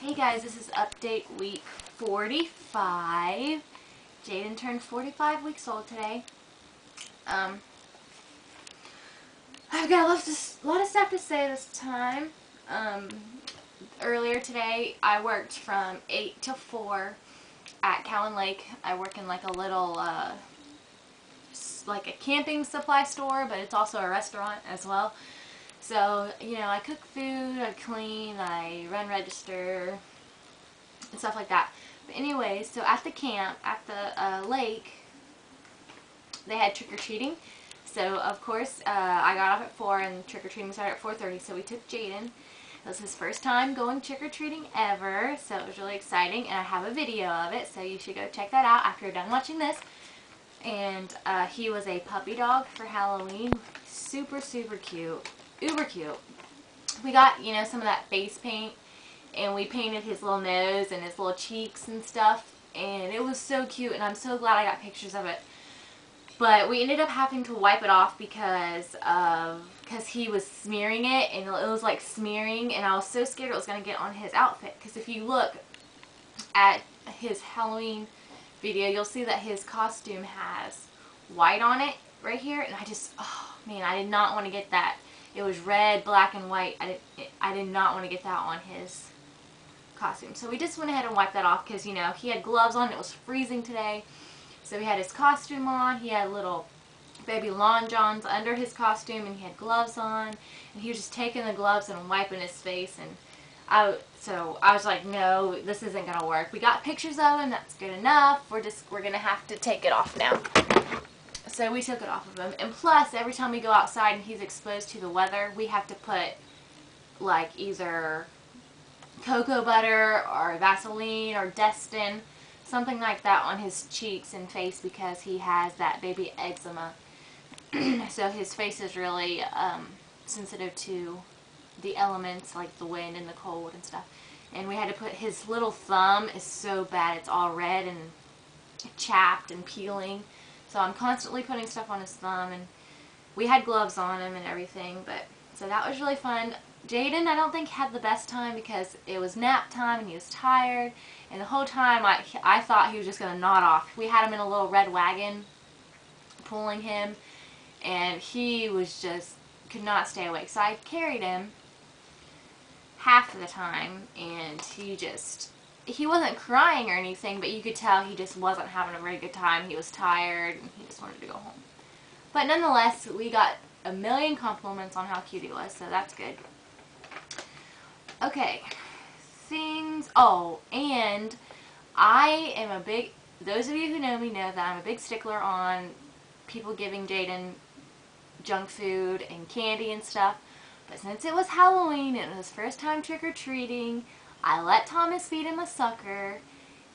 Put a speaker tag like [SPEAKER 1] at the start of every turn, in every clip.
[SPEAKER 1] Hey guys, this is update week 45. Jayden turned 45 weeks old today. I've got a lot of stuff to say this time. Earlier today, I worked from 8 to 4 at Cowan Lake. I work in like a little, like a camping supply store, but it's also a restaurant as well. So, you know, I cook food, I clean, I run register, and stuff like that. But anyway, so at the camp, at the lake, they had trick-or-treating. So, of course, I got off at 4 and trick-or-treating started at 4:30, so we took Jayden. It was his first time going trick-or-treating ever, so it was really exciting, and I have a video of it, so you should go check that out after you're done watching this. And he was a puppy dog for Halloween. Super, super cute. Uber cute. We got, you know, some of that face paint, and we painted his little nose and his little cheeks and stuff, and it was so cute, and I'm so glad I got pictures of it. But we ended up having to wipe it off because he was smearing it, and it was like smearing, and I was so scared it was going to get on his outfit. Because if you look at his Halloween video, you'll see that his costume has white on it right here, and I just, oh man, I did not want to get that. It was red, black, and white. I did not want to get that on his costume. So we just went ahead and wiped that off because, you know, he had gloves on. It was freezing today. So he had his costume on. He had little baby Long Johns under his costume, and he had gloves on. And he was just taking the gloves and wiping his face. And so I was like, no, this isn't going to work. We got pictures of him. That's good enough. We're going to have to take it off now. So we took it off of him. And plus, every time we go outside and he's exposed to the weather, we have to put like either cocoa butter or Vaseline or Destin, something like that on his cheeks and face because he has that baby eczema. So his face is really sensitive to the elements like the wind and the cold and stuff. And we had to put his little thumb is so bad. It's all red and chapped and peeling. So I'm constantly putting stuff on his thumb, and we had gloves on him and everything, but so that was really fun. Jayden, I don't think, had the best time because it was nap time and he was tired, and the whole time I thought he was just going to nod off. We had him in a little red wagon pulling him, and he was just, could not stay awake. So I carried him half of the time, and he wasn't crying or anything, but you could tell he just wasn't having a very good time. He was tired, and he just wanted to go home. But nonetheless, we got a million compliments on how cute he was, so that's good. Okay, things, oh, and I am a big, those of you who know me know that I'm a big stickler on people giving Jayden junk food and candy and stuff. But since it was Halloween and it was his first time trick-or-treating, I let Thomas feed him a sucker,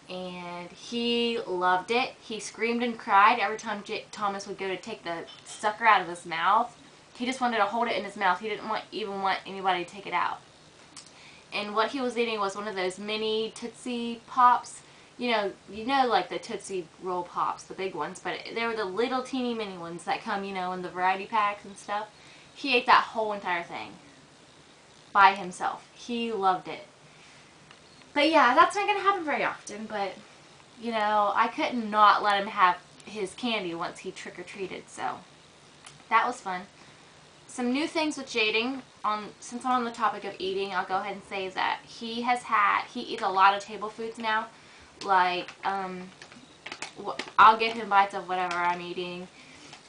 [SPEAKER 1] and he loved it. He screamed and cried every time Thomas would go to take the sucker out of his mouth. He just wanted to hold it in his mouth. He didn't even want anybody to take it out. And what he was eating was one of those mini Tootsie Pops. You know, like the Tootsie Roll Pops, the big ones, but they were the little teeny mini ones that come, you know, in the variety packs and stuff. He ate that whole entire thing by himself. He loved it. But yeah, that's not going to happen very often, but, you know, I couldn't not let him have his candy once he trick-or-treated, so that was fun. Some new things with Jayden, since I'm on the topic of eating, I'll go ahead and say that he eats a lot of table foods now. Like, I'll give him bites of whatever I'm eating,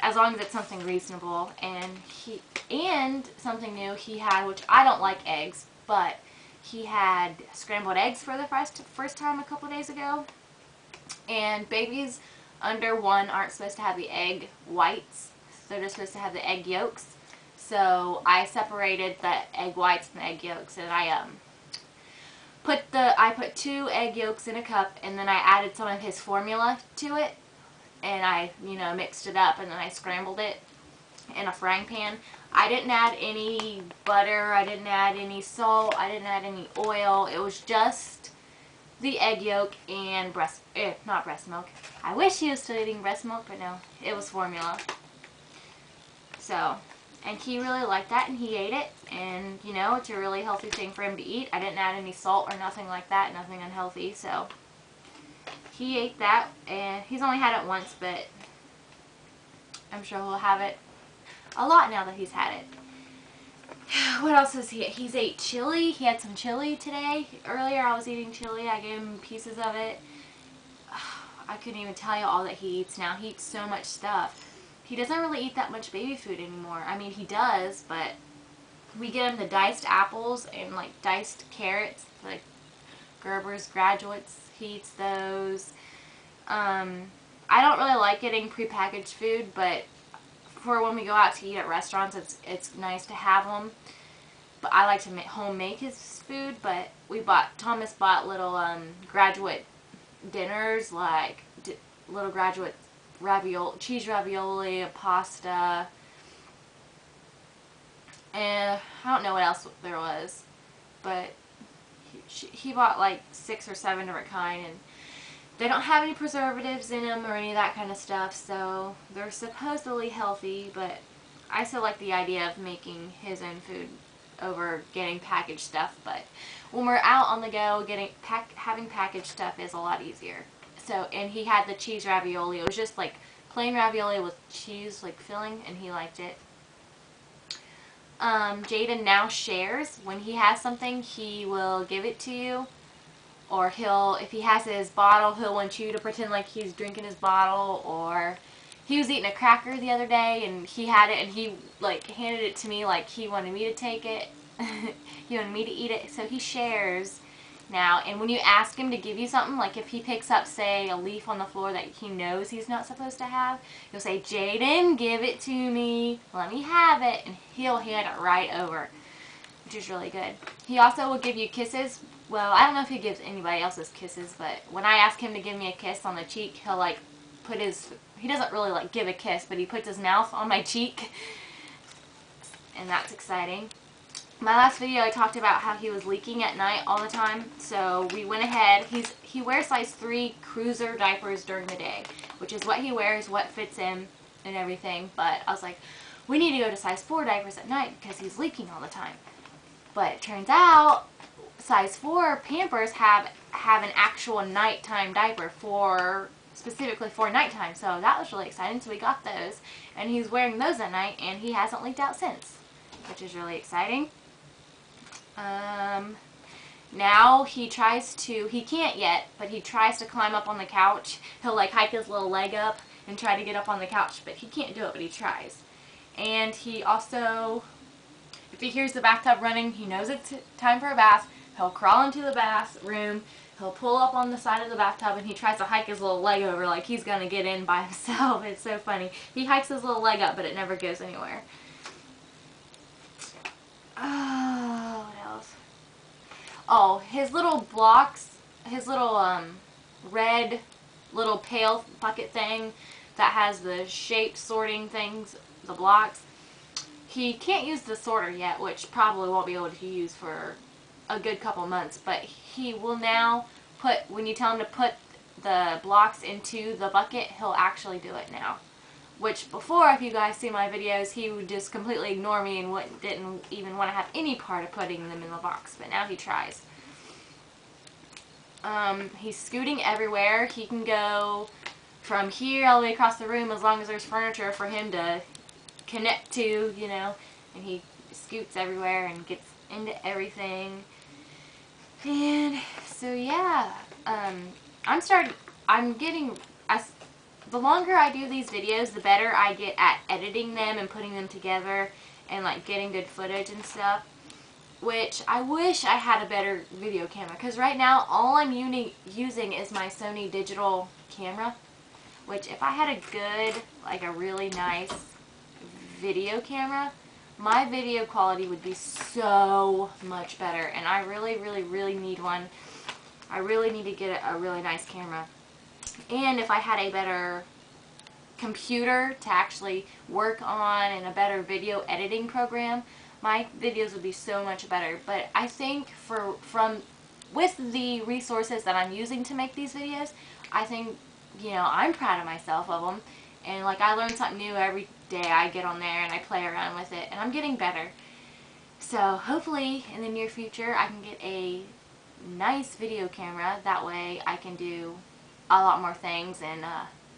[SPEAKER 1] as long as it's something reasonable. And something new he had, which I don't like eggs, but he had scrambled eggs for the first time a couple days ago. And babies under 1 aren't supposed to have the egg whites. They're just supposed to have the egg yolks. So I separated the egg whites and the egg yolks, and I put 2 egg yolks in a cup, and then I added some of his formula to it, and I, you know, mixed it up, and then I scrambled it in a frying pan. I didn't add any butter, I didn't add any salt, I didn't add any oil. It was just the egg yolk and not breast milk. I wish he was still eating breast milk, but no, it was formula. So, And he really liked that, and he ate it. And, you know, it's a really healthy thing for him to eat. I didn't add any salt or nothing like that, nothing unhealthy. So he ate that, and he's only had it once, but I'm sure he'll have it a lot now that he's had it. What else has he ate? He's ate chili. He had some chili today. Earlier I was eating chili. I gave him pieces of it. I couldn't even tell you all that he eats now. He eats so much stuff. He doesn't really eat that much baby food anymore. I mean, he does, but we get him the diced apples and like diced carrots, like Gerber's Graduates. He eats those. I don't really like getting prepackaged food, but for when we go out to eat at restaurants, it's nice to have them. But I like to home make his food. But Thomas bought little graduate dinners, like little graduate cheese ravioli, a pasta, and I don't know what else there was, but he bought like 6 or 7 different kind, and they don't have any preservatives in them or any of that kind of stuff, so they're supposedly healthy. But I still like the idea of making his own food over getting packaged stuff. But when we're out on the go, having packaged stuff is a lot easier. So, and he had the cheese ravioli. It was just like plain ravioli with cheese like filling, and he liked it. Jayden now shares. When he has something, he will give it to you. Or if he has his bottle, he'll want you to pretend like he's drinking his bottle. Or he was eating a cracker the other day, and he had it, and he like handed it to me like he wanted me to take it. He wanted me to eat it. So he shares now. And when you ask him to give you something, like if he picks up, say, a leaf on the floor that he knows he's not supposed to have, you'll say, "Jayden, give it to me. Let me have it." And he'll hand it right over, which is really good. He also will give you kisses. Well, I don't know if he gives anybody else's kisses, but when I ask him to give me a kiss on the cheek, he'll like he doesn't really like give a kiss, but he puts his mouth on my cheek, and that's exciting. My last video I talked about how he was leaking at night all the time, so we went ahead. He wears size 3 cruiser diapers during the day, which is what he wears, what fits him and everything, but I was like, we need to go to size 4 diapers at night because he's leaking all the time. But it turns out size 4 Pampers have an actual nighttime diaper specifically for nighttime, so that was really exciting. So we got those, and he's wearing those at night, and he hasn't leaked out since, which is really exciting. Now he can't yet, but he tries to climb up on the couch. He'll like hike his little leg up and try to get up on the couch, but he can't do it, but he tries. And he also, if he hears the bathtub running, he knows it's time for a bath. He'll crawl into the bathroom, he'll pull up on the side of the bathtub, and he tries to hike his little leg over like he's going to get in by himself. It's so funny. He hikes his little leg up, but it never goes anywhere. Oh, what else? Oh, his little blocks, his little red little pail bucket thing that has the shape sorting things, the blocks. He can't use the sorter yet, which probably won't be able to use for a good couple months, but he will now when you tell him to put the blocks into the bucket, he'll actually do it now. Which before, if you guys see my videos, he would just completely ignore me and didn't even want to have any part of putting them in the box, but now he tries. He's scooting everywhere. He can go from here all the way across the room as long as there's furniture for him to connect to, you know, and he scoots everywhere and gets into everything. And so yeah, the longer I do these videos, the better I get at editing them and putting them together and like getting good footage and stuff, which I wish I had a better video camera, because right now all I'm using is my Sony digital camera, which if I had a good, like a really nice video camera, my video quality would be so much better, and I really, really, really need one. I really need to get a really nice camera. And if I had a better computer to actually work on and a better video editing program, my videos would be so much better. But I think with the resources that I'm using to make these videos, I think, you know, I'm proud of myself of them. And like, I learn something new day I get on there and I play around with it, and I'm getting better. So hopefully in the near future I can get a nice video camera. That way I can do a lot more things, and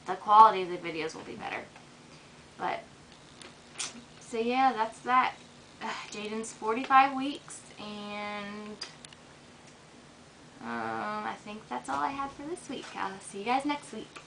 [SPEAKER 1] the quality of the videos will be better. But so yeah, that's that. Jayden's 45 weeks, and I think that's all I have for this week. See you guys next week.